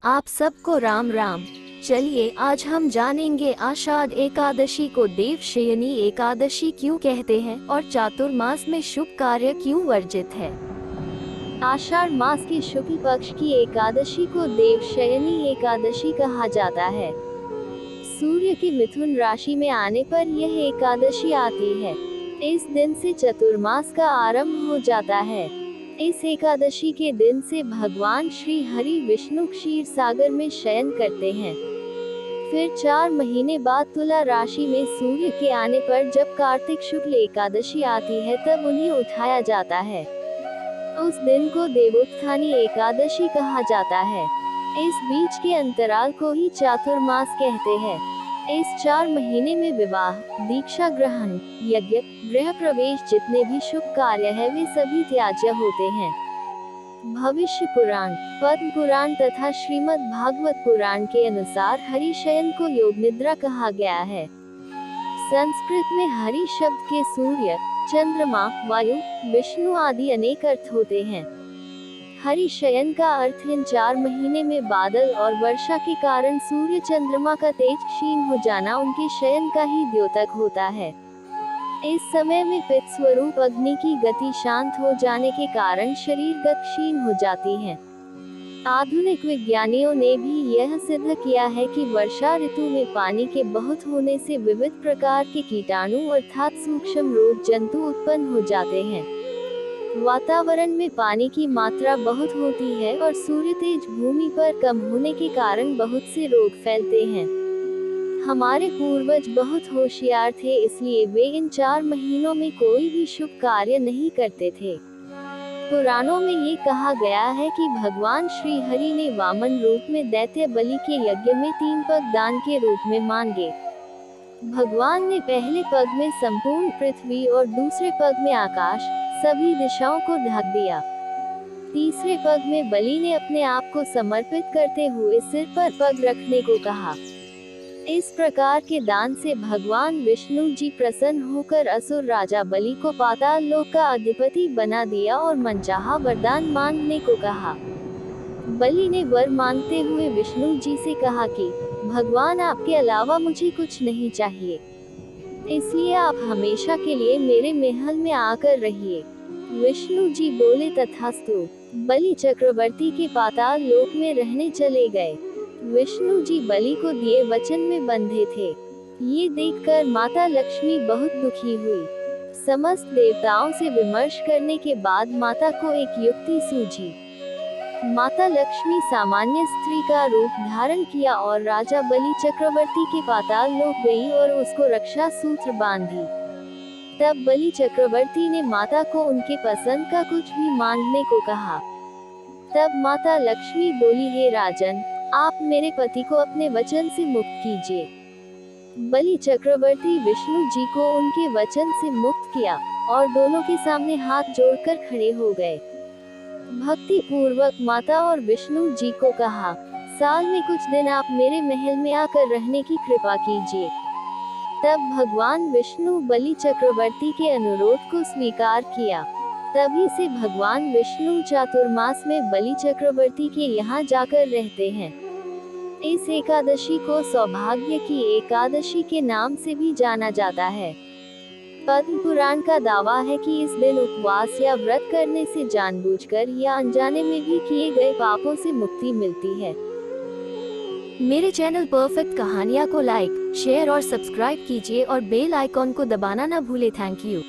आप सबको राम राम। चलिए आज हम जानेंगे आषाढ़ एकादशी को देवशयनी एकादशी क्यों कहते हैं और चातुर्मास में शुभ कार्य क्यों वर्जित है। आषाढ़ मास के शुक्ल पक्ष की एकादशी को देवशयनी एकादशी कहा जाता है। सूर्य की मिथुन राशि में आने पर यह एकादशी आती है। इस दिन से चातुर्मास का आरंभ हो जाता है। इस एकादशी के दिन से भगवान श्री हरि विष्णु क्षीर सागर में शयन करते हैं। फिर 4 महीने बाद तुला राशि में सूर्य के आने पर जब कार्तिक शुक्ल एकादशी आती है तब उन्हें उठाया जाता है। उस दिन को देवोत्थानी एकादशी कहा जाता है। इस बीच के अंतराल को ही चातुर्मास कहते हैं। इस 4 महीने में विवाह, दीक्षा ग्रहण, यज्ञ, गृह प्रवेश जितने भी शुभ कार्य है वे सभी त्याज्य होते हैं। भविष्य पुराण, पद्म पुराण तथा श्रीमद् भागवत पुराण के अनुसार हरि शयन को योग निद्रा कहा गया है। संस्कृत में हरि शब्द के सूर्य, चंद्रमा, वायु, विष्णु आदि अनेक अर्थ होते हैं। हरि शयन का अर्थ इन 4 महीने में बादल और वर्षा के कारण सूर्य चंद्रमा का तेज क्षीण हो जाना उनके शयन का ही द्योतक होता है। इस समय में पित्त स्वरूप अग्नि की गति शांत हो जाने के कारण शरीर गत क्षीण हो जाती है। आधुनिक विज्ञानियों ने भी यह सिद्ध किया है कि वर्षा ऋतु में पानी के बहुत होने से विविध प्रकार के कीटाणु अर्थात सूक्ष्म रोग जंतु उत्पन्न हो जाते हैं। वातावरण में पानी की मात्रा बहुत होती है और सूर्य तेज भूमि पर कम होने के कारण बहुत से रोग फैलते हैं। हमारे पूर्वज बहुत होशियार थे, इसलिए वे इन 4 महीनों में कोई भी शुभ कार्य नहीं करते थे। पुराणों में ये कहा गया है कि भगवान श्री हरि ने वामन रूप में दैत्य बलि के यज्ञ में 3 पग दान के रूप में मांगे। भगवान ने पहले पग में संपूर्ण पृथ्वी और दूसरे पग में आकाश, सभी दिशाओं को ढक दिया। तीसरे पग में बलि ने अपने आप को समर्पित करते हुए सिर पर पग रखने को कहा। इस प्रकार के दान से भगवान विष्णु जी प्रसन्न होकर असुर राजा बलि को पाताल लोक का अधिपति बना दिया और मनचाहा वरदान मांगने को कहा। बलि ने वर मांगते हुए विष्णु जी से कहा कि भगवान आपके अलावा मुझे कुछ नहीं चाहिए, इसलिए आप हमेशा के लिए मेरे महल में आकर रहिए। विष्णु जी बोले तथास्तु। बलि चक्रवर्ती के पाताल लोक में रहने चले गए। विष्णु जी बलि को दिए वचन में बंधे थे। ये देखकर माता लक्ष्मी बहुत दुखी हुई। समस्त देवताओं से विमर्श करने के बाद माता को एक युक्ति सूझी। माता लक्ष्मी सामान्य स्त्री का रूप धारण किया और राजा बलि चक्रवर्ती के पाताल लोक गई और उसको रक्षा सूत्र बांधी। तब बलि चक्रवर्ती ने माता को उनके पसंद का कुछ भी मांगने को कहा। तब माता लक्ष्मी बोली, हे राजन, आप मेरे पति को अपने वचन से मुक्त कीजिए। बलि चक्रवर्ती विष्णु जी को उनके वचन से मुक्त किया और दोनों के सामने हाथ जोड़कर खड़े हो गए। भक्ति पूर्वक माता और विष्णु जी को कहा, साल में कुछ दिन आप मेरे महल में आकर रहने की कृपा कीजिए। तब भगवान विष्णु बलि चक्रवर्ती के अनुरोध को स्वीकार किया। तभी से भगवान विष्णु चातुर्मास में बलि चक्रवर्ती के यहाँ जाकर रहते हैं। इस एकादशी को सौभाग्य की एकादशी के नाम से भी जाना जाता है। पद्म पुराण का दावा है कि इस दिन उपवास या व्रत करने से जानबूझकर या अनजाने में भी किए गए पापों से मुक्ति मिलती है। मेरे चैनल परफेक्ट कहानियाँ को लाइक, शेयर और सब्सक्राइब कीजिए और बेल आइकॉन को दबाना ना भूले। Thank you.